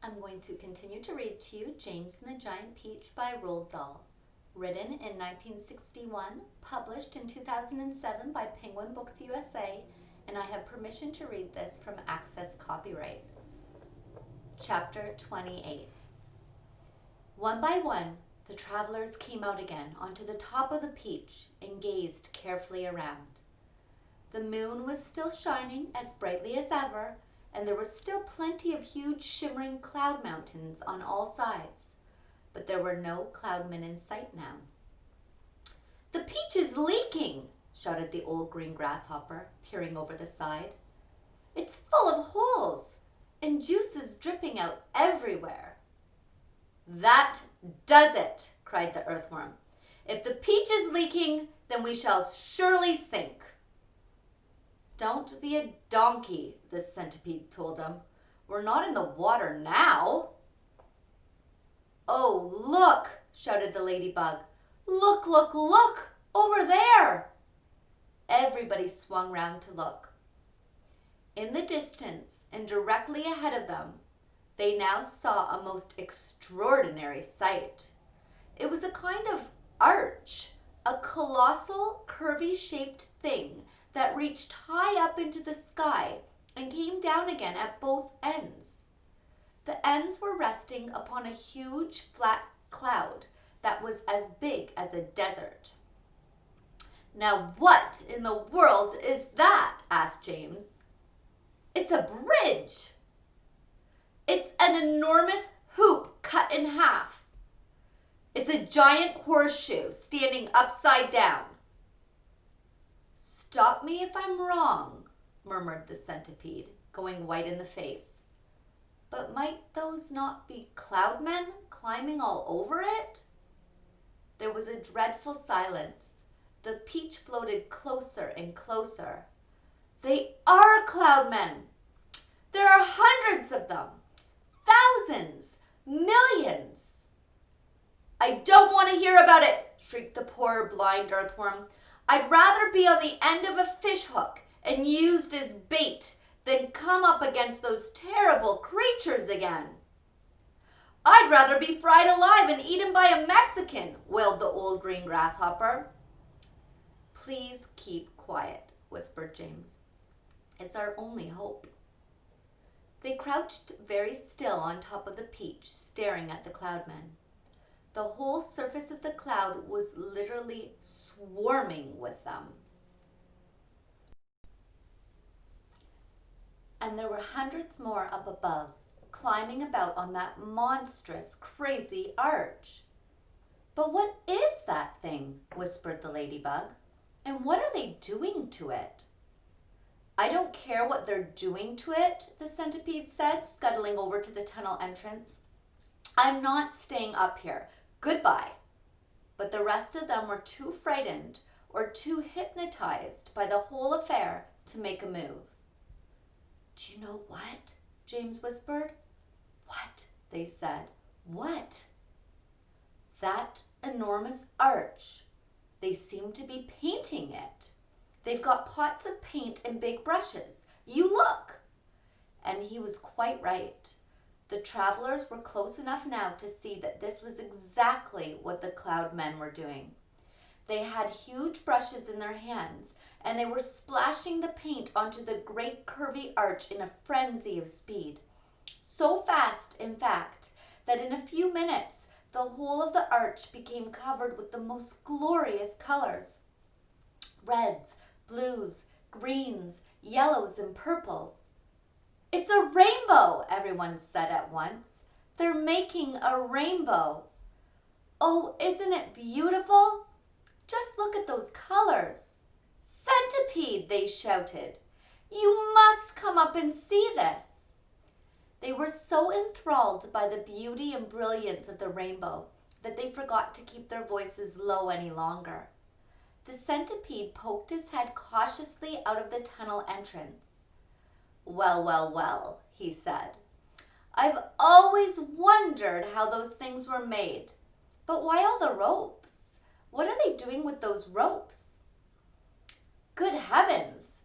I'm going to continue to read to you James and the Giant Peach by Roald Dahl. Written in 1961, published in 2007 by Penguin Books USA, and I have permission to read this from Access Copyright. Chapter 28. One by one, the travelers came out again onto the top of the peach and gazed carefully around. The moon was still shining as brightly as ever, and there was still plenty of huge shimmering cloud mountains on all sides, but there were no cloudmen in sight now. "The peach is leaking!" shouted the old green grasshopper, peering over the side. "It's full of holes, and juice is dripping out everywhere." "That does it!" cried the earthworm. "If the peach is leaking, then we shall surely sink." "Don't be a donkey," the centipede told him. "We're not in the water now." "Oh, look!" shouted the ladybug. "Look, look, look! Over there!" Everybody swung round to look. In the distance, and directly ahead of them, they now saw a most extraordinary sight. It was a kind of arch, a colossal, curvy-shaped thing that reached high up into the sky and came down again at both ends. The ends were resting upon a huge, flat cloud that was as big as a desert. "Now what in the world is that?" asked James. "It's a bridge." "It's an enormous hoop cut in half." "It's a giant horseshoe standing upside down." "Stop me if I'm wrong," murmured the centipede, going white in the face. "But might those not be cloudmen climbing all over it?" There was a dreadful silence. The peach floated closer and closer. "They are cloudmen! There are hundreds of them! Thousands! Millions!" "I don't want to hear about it!" shrieked the poor blind earthworm. "I'd rather be on the end of a fish hook and used as bait than come up against those terrible creatures again." "I'd rather be fried alive and eaten by a Mexican," wailed the old green grasshopper. "Please keep quiet," whispered James. "It's our only hope." They crouched very still on top of the peach, staring at the cloudmen. The whole surface of the cloud was literally swarming with them. And there were hundreds more up above, climbing about on that monstrous, crazy arch. "But what is that thing?" whispered the ladybug. "And what are they doing to it?" "I don't care what they're doing to it," the centipede said, scuttling over to the tunnel entrance. "I'm not staying up here. Goodbye." But the rest of them were too frightened or too hypnotized by the whole affair to make a move. "Do you know what?" James whispered. "What?" they said. "What?" "That enormous arch. They seem to be painting it. They've got pots of paint and big brushes. You look." And he was quite right. The travelers were close enough now to see that this was exactly what the cloud men were doing. They had huge brushes in their hands, and they were splashing the paint onto the great curvy arch in a frenzy of speed. So fast, in fact, that in a few minutes the whole of the arch became covered with the most glorious colors. Reds, blues, greens, yellows, and purples. "It's a rainbow!" everyone said at once. "They're making a rainbow." "Oh, isn't it beautiful? Just look at those colors." "Centipede!" they shouted. "You must come up and see this." They were so enthralled by the beauty and brilliance of the rainbow that they forgot to keep their voices low any longer. The centipede poked his head cautiously out of the tunnel entrance. "Well, well, well," he said. "I've always wondered how those things were made. But why all the ropes? What are they doing with those ropes?" "Good heavens!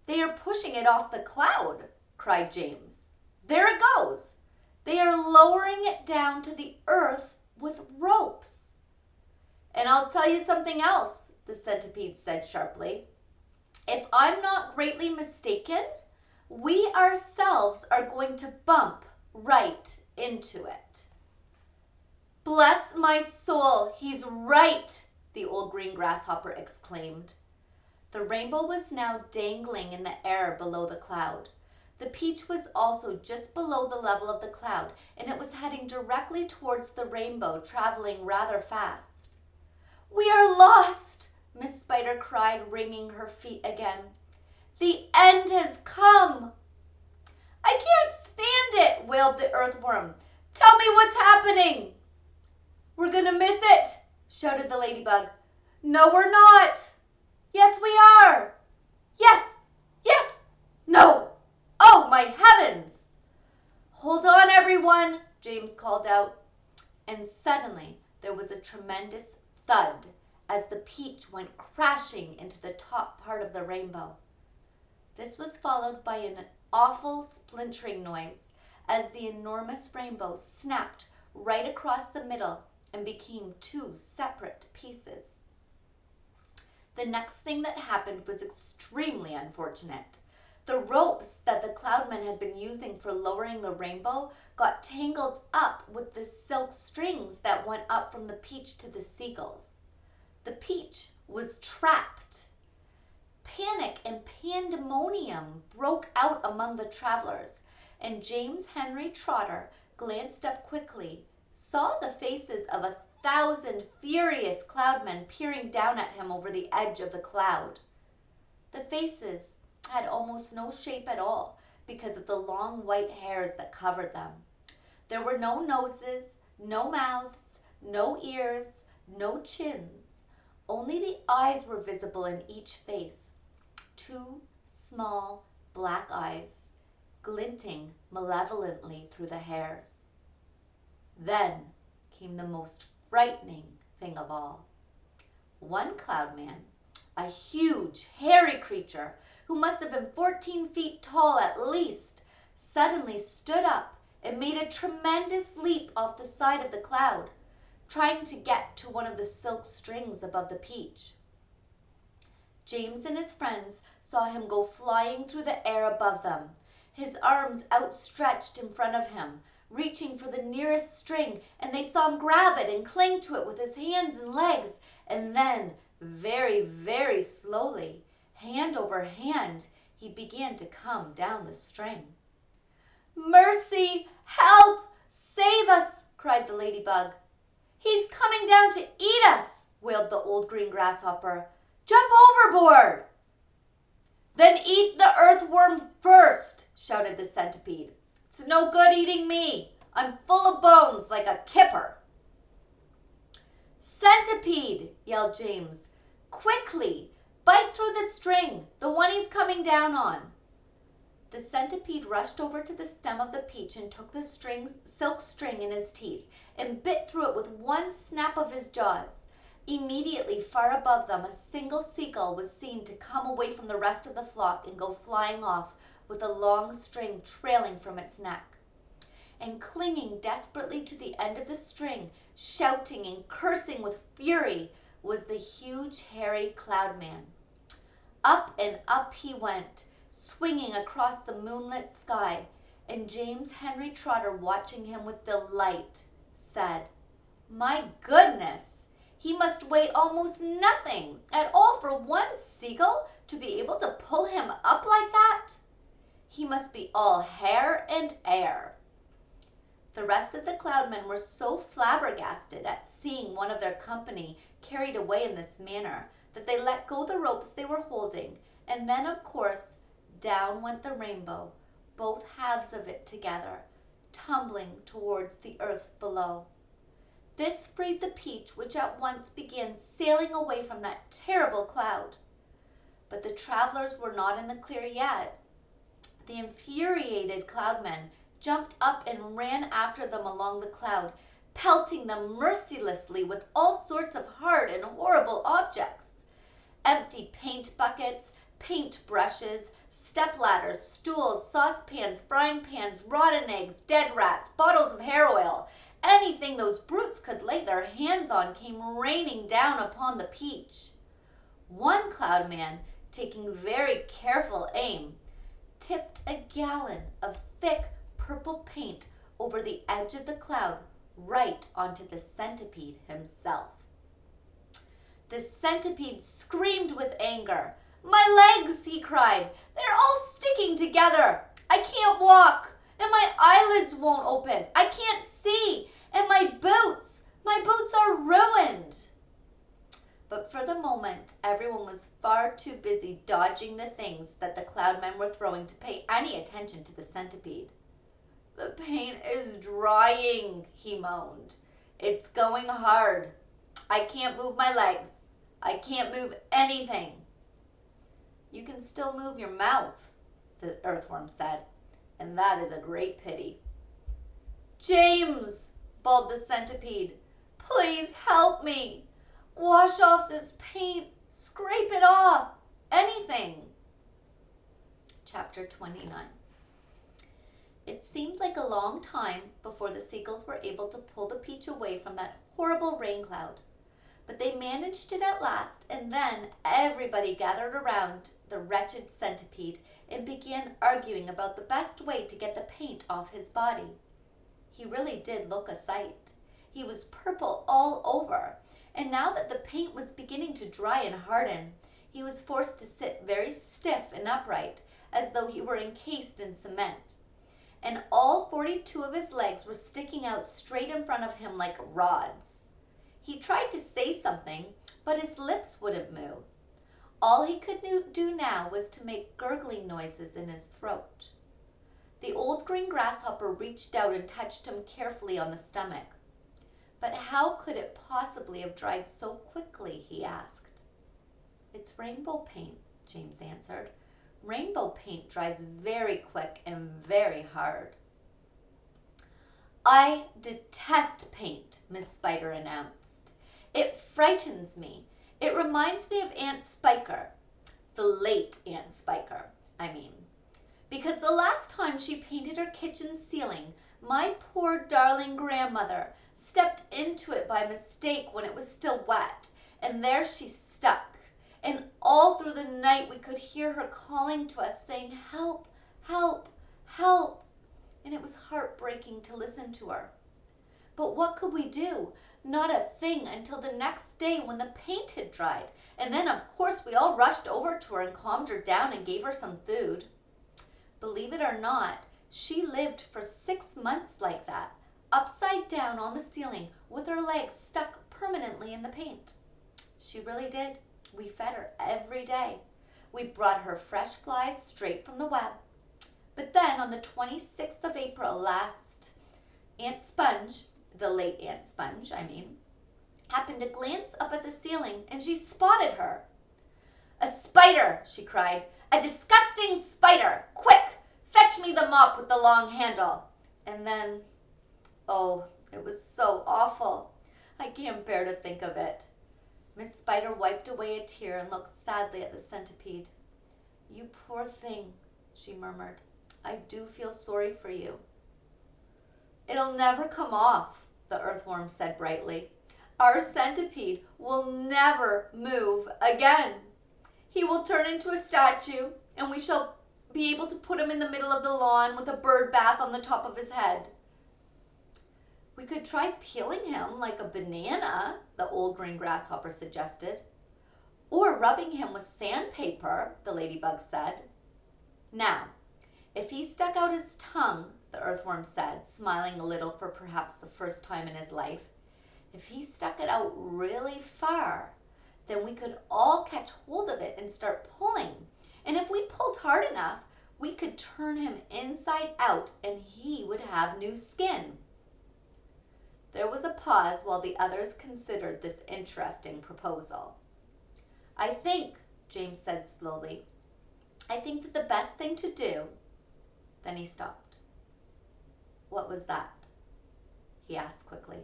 They are pushing it off the cloud," cried James. "There it goes! They are lowering it down to the earth with ropes. And I'll tell you something else, the centipede said sharply. If I'm not greatly mistaken, we ourselves are going to bump right into it. Bless my soul, he's right, the old green grasshopper exclaimed. The rainbow was now dangling in the air below the cloud. The peach was also just below the level of the cloud, and it was heading directly towards the rainbow, traveling rather fast. We are lost, Miss Spider cried, wringing her feet again. The end has come. I can't stand it, wailed the earthworm. Tell me what's happening. We're going to miss it, shouted the ladybug. No, we're not. Yes, we are. Yes, yes, no. Oh, my heavens. Hold on, everyone, James called out. And suddenly there was a tremendous thud as the peach went crashing into the top part of the rainbow. This was followed by an awful splintering noise as the enormous rainbow snapped right across the middle and became two separate pieces. The next thing that happened was extremely unfortunate. The ropes that the cloudmen had been using for lowering the rainbow got tangled up with the silk strings that went up from the peach to the seagulls. The peach was trapped. Panic and pandemonium broke out among the travelers, and James Henry Trotter glanced up quickly, saw the faces of 1,000 furious cloudmen peering down at him over the edge of the cloud. The faces had almost no shape at all because of the long white hairs that covered them. There were no noses, no mouths, no ears, no chins. Only the eyes were visible in each face. Two small black eyes glinting malevolently through the hairs. Then came the most frightening thing of all. One cloudman, a huge, hairy creature who must have been 14 feet tall at least, suddenly stood up and made a tremendous leap off the side of the cloud, trying to get to one of the silk strings above the peach. James and his friends saw him go flying through the air above them, his arms outstretched in front of him, reaching for the nearest string, and they saw him grab it and cling to it with his hands and legs, and then, very, very slowly, hand over hand, he began to come down the string. Mercy! Help! Save us! Cried the ladybug. He's coming down to eat us! Wailed the old green grasshopper. Jump overboard! Then eat the earthworm first, shouted the centipede. It's no good eating me. I'm full of bones like a kipper. Centipede, yelled James. Quickly, bite through the string, the one he's coming down on. The centipede rushed over to the stem of the peach and took the silk string in his teeth and bit through it with one snap of his jaws. Immediately, far above them, a single seagull was seen to come away from the rest of the flock and go flying off with a long string trailing from its neck. And clinging desperately to the end of the string, shouting and cursing with fury, was the huge, hairy cloudman. Up and up he went, swinging across the moonlit sky, and James Henry Trotter, watching him with delight, said, My goodness! He must weigh almost nothing at all for one seagull to be able to pull him up like that. He must be all hair and air. The rest of the cloudmen were so flabbergasted at seeing one of their company carried away in this manner that they let go the ropes they were holding, and then, of course, down went the rainbow, both halves of it together, tumbling towards the earth below. This freed the peach, which at once began sailing away from that terrible cloud. But the travelers were not in the clear yet. The infuriated cloudmen jumped up and ran after them along the cloud, pelting them mercilessly with all sorts of hard and horrible objects. Empty paint buckets, paint brushes, Stepladders, stools, saucepans, frying pans, rotten eggs, dead rats, bottles of hair oil. Anything those brutes could lay their hands on came raining down upon the peach. One cloudman, taking very careful aim, tipped a gallon of thick purple paint over the edge of the cloud right onto the centipede himself. The centipede screamed with anger. "My legs!" he cried. "They're all sticking together. I can't walk, and my eyelids won't open. I can't see, and my boots are ruined." But for the moment, everyone was far too busy dodging the things that the cloudmen were throwing to pay any attention to the centipede. "The paint is drying," he moaned. "It's going hard. I can't move my legs. I can't move anything." "You can still move your mouth," the earthworm said, "and that is a great pity." "James," bawled the centipede, "please help me. Wash off this paint. Scrape it off. Anything." Chapter 29. It seemed like a long time before the seagulls were able to pull the peach away from that horrible rain cloud. But they managed it at last, and then everybody gathered around the wretched centipede and began arguing about the best way to get the paint off his body. He really did look a sight. He was purple all over, and now that the paint was beginning to dry and harden, he was forced to sit very stiff and upright, as though he were encased in cement. And all 42 of his legs were sticking out straight in front of him like rods. He tried to say something, but his lips wouldn't move. All he could do now was to make gurgling noises in his throat. The old green grasshopper reached out and touched him carefully on the stomach. "But how could it possibly have dried so quickly?" he asked. "It's rainbow paint," James answered. "Rainbow paint dries very quick and very hard." "I detest paint," Miss Spider announced. "It frightens me. It reminds me of Aunt Spiker, the late Aunt Spiker, I mean. Because the last time she painted her kitchen ceiling, my poor darling grandmother stepped into it by mistake when it was still wet, and there she stuck. And all through the night we could hear her calling to us, saying, 'Help, help, help.' And it was heartbreaking to listen to her. But what could we do? Not a thing until the next day when the paint had dried. And then, of course, we all rushed over to her and calmed her down and gave her some food. Believe it or not, she lived for 6 months like that, upside down on the ceiling with her legs stuck permanently in the paint. She really did. We fed her every day. We brought her fresh flies straight from the web. But then on the 26th of April last, Aunt Sponge, the late Aunt Sponge, happened to glance up at the ceiling, and she spotted her. "A spider!" she cried. "A disgusting spider! Quick! Fetch me the mop with the long handle!" And then, oh, it was so awful. I can't bear to think of it. Miss Spider wiped away a tear and looked sadly at the centipede. "You poor thing," she murmured. "I do feel sorry for you." "It'll never come off," the earthworm said brightly. "Our centipede will never move again. He will turn into a statue, and we shall be able to put him in the middle of the lawn with a bird bath on the top of his head." "We could try peeling him like a banana," the old green grasshopper suggested. "Or rubbing him with sandpaper," the ladybug said. "Now, if he stuck out his tongue," the earthworm said, smiling a little for perhaps the first time in his life, "if he stuck it out really far, then we could all catch hold of it and start pulling. And if we pulled hard enough, we could turn him inside out and he would have new skin." There was a pause while the others considered this interesting proposal. "I think," James said slowly, "I think that the best thing to do—" Then he stopped. "What was that?" he asked quickly.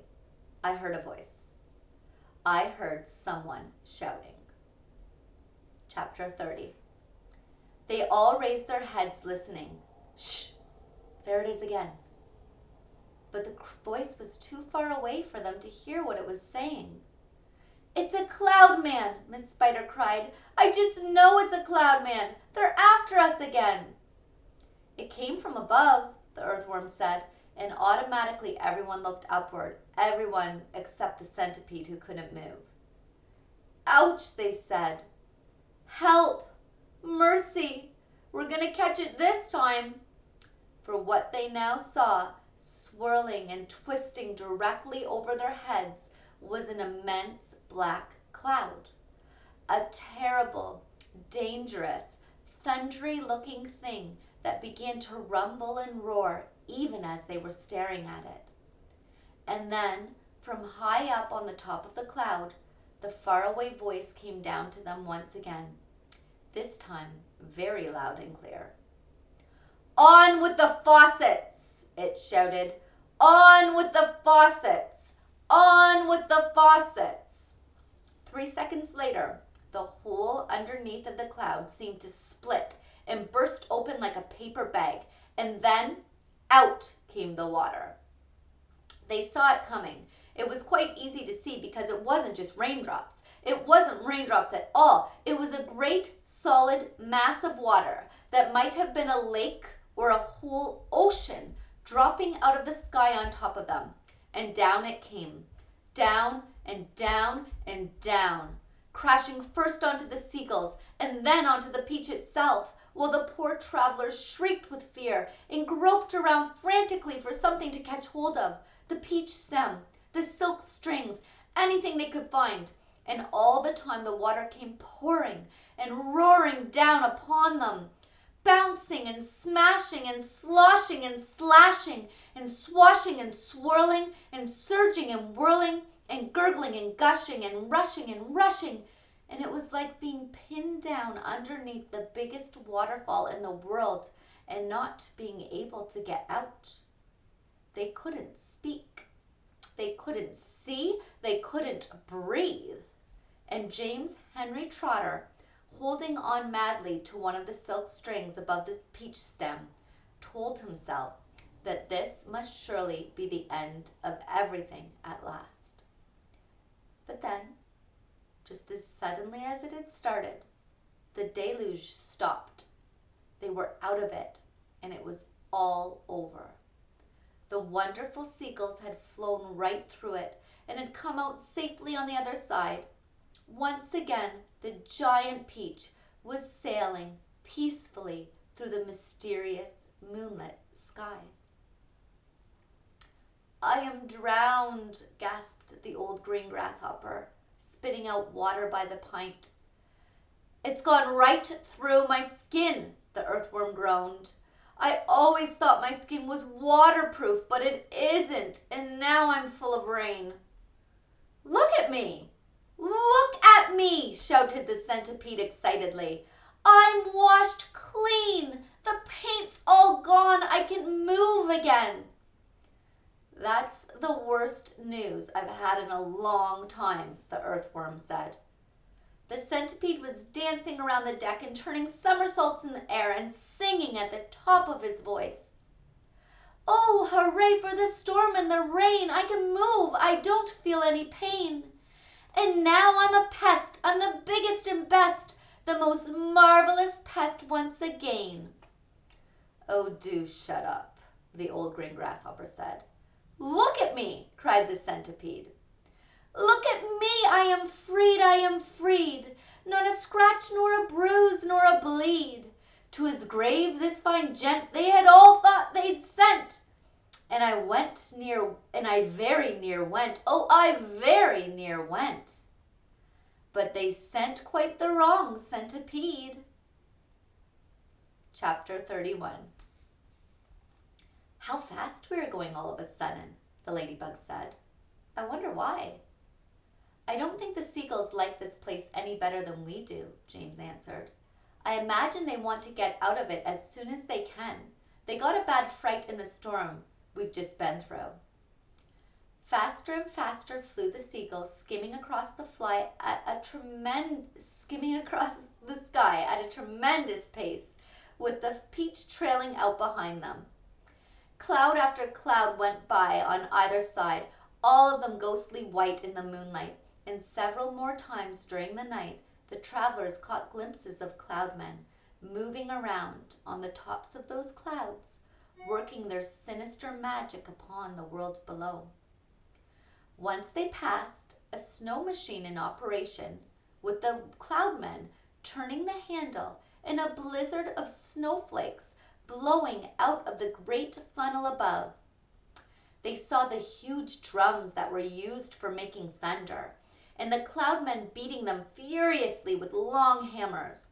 I heard a voice. I heard someone shouting. Chapter 30. They all raised their heads listening. Shh! There it is again. But the voice was too far away for them to hear what it was saying. "It's a cloud man," Miss Spider cried. "I just know it's a cloud man. They're after us again." "It came from above," the earthworm said, and automatically everyone looked upward, everyone except the centipede who couldn't move. "Ouch," they said. "Help! Mercy! We're going to catch it this time." For what they now saw, swirling and twisting directly over their heads, was an immense black cloud. A terrible, dangerous, thundery-looking thing that began to rumble and roar even as they were staring at it. And then, from high up on the top of the cloud, the faraway voice came down to them once again, this time very loud and clear. "On with the faucets!" it shouted. "On with the faucets! On with the faucets!" 3 seconds later, the hole underneath of the cloud seemed to split and burst open like a paper bag, and then out came the water. They saw it coming. It was quite easy to see because it wasn't just raindrops. It wasn't raindrops at all. It was a great, solid mass of water that might have been a lake or a whole ocean dropping out of the sky on top of them. And down it came. Down and down and down, crashing first onto the seagulls and then onto the peach itself, while the poor travelers shrieked with fear and groped around frantically for something to catch hold of. The peach stem, the silk strings, anything they could find. And all the time the water came pouring and roaring down upon them, bouncing and smashing and sloshing and slashing and swashing and swirling and surging and whirling and gurgling and gushing and rushing and rushing. And it was like being pinned down underneath the biggest waterfall in the world and not being able to get out. They couldn't speak. They couldn't see. They couldn't breathe. And James Henry Trotter, holding on madly to one of the silk strings above the peach stem, told himself that this must surely be the end of everything at last. But then, just as suddenly as it had started, the deluge stopped. They were out of it, and it was all over. The wonderful seagulls had flown right through it and had come out safely on the other side. Once again, the giant peach was sailing peacefully through the mysterious moonlit sky. "I am drowned," gasped the old green grasshopper, spitting out water by the pint. "It's gone right through my skin," the earthworm groaned. "I always thought my skin was waterproof, but it isn't, and now I'm full of rain." "Look at me! Look at me!" shouted the centipede excitedly. "I'm washed clean! The paint's all gone! I can move again!" "That's the worst news I've had in a long time," the earthworm said. The centipede was dancing around the deck and turning somersaults in the air and singing at the top of his voice. "Oh, hooray for the storm and the rain! I can move! I don't feel any pain. And now I'm a pest! I'm the biggest and best, the most marvelous pest once again." "Oh, do shut up," the old green grasshopper said. "Look at me!" cried the centipede. "Look at me! I am freed! I am freed! Not a scratch nor a bruise nor a bleed. To his grave this fine gent they had all thought they'd sent. And I went near, and I very near went. Oh, I very near went. But they sent quite the wrong centipede." Chapter 31. "How fast we are going all of a sudden," the ladybug said. "I wonder why." "I don't think the seagulls like this place any better than we do," James answered. "I imagine they want to get out of it as soon as they can. They got a bad fright in the storm we've just been through." Faster and faster flew the seagulls, skimming across the sky at a tremendous pace, with the peach trailing out behind them. Cloud after cloud went by on either side, all of them ghostly white in the moonlight, and several more times during the night the travelers caught glimpses of cloudmen moving around on the tops of those clouds, working their sinister magic upon the world below. Once they passed a snow machine in operation, with the cloudmen turning the handle and a blizzard of snowflakes blowing out of the great funnel above. They saw the huge drums that were used for making thunder, and the cloudmen beating them furiously with long hammers.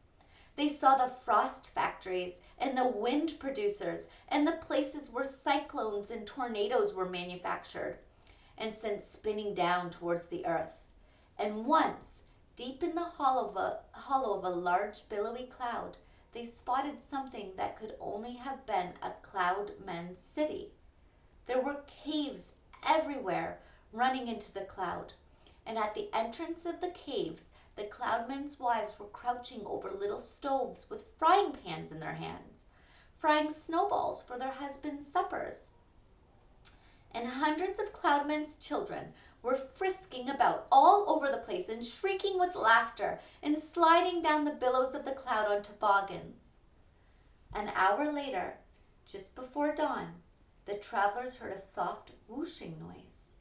They saw the frost factories and the wind producers and the places where cyclones and tornadoes were manufactured and sent spinning down towards the earth. And once, deep in the hollow of a large billowy cloud, they spotted something that could only have been a cloudmen's city. There were caves everywhere running into the cloud, and at the entrance of the caves, the cloudmen's wives were crouching over little stoves with frying pans in their hands, frying snowballs for their husbands' suppers. And hundreds of cloudmen's children were frisking about all over the place and shrieking with laughter and sliding down the billows of the cloud on toboggans. An hour later, just before dawn, the travelers heard a soft whooshing noise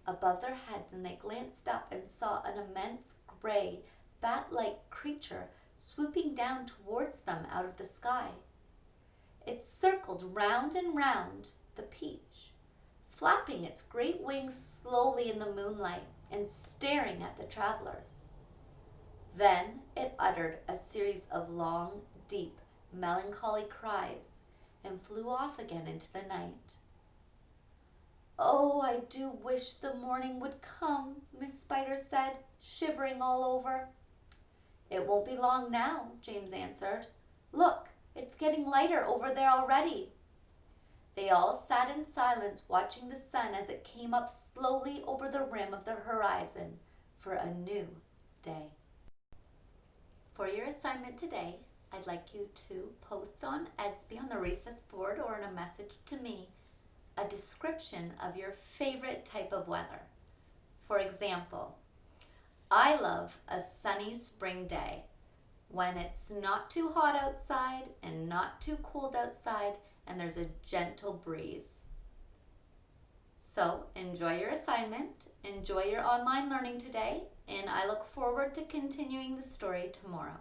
above their heads, and they glanced up and saw an immense gray, bat-like creature swooping down towards them out of the sky. It circled round and round the peach, flapping its great wings slowly in the moonlight and staring at the travelers. Then it uttered a series of long, deep, melancholy cries and flew off again into the night. "Oh, I do wish the morning would come," Miss Spider said, shivering all over. "It won't be long now," James answered. "Look, it's getting lighter over there already." They all sat in silence watching the sun as it came up slowly over the rim of the horizon for a new day. For your assignment today, I'd like you to post on Edsby on the recess board or in a message to me a description of your favorite type of weather. For example, I love a sunny spring day when it's not too hot outside and not too cold outside and there's a gentle breeze. So enjoy your assignment, enjoy your online learning today, and I look forward to continuing the story tomorrow.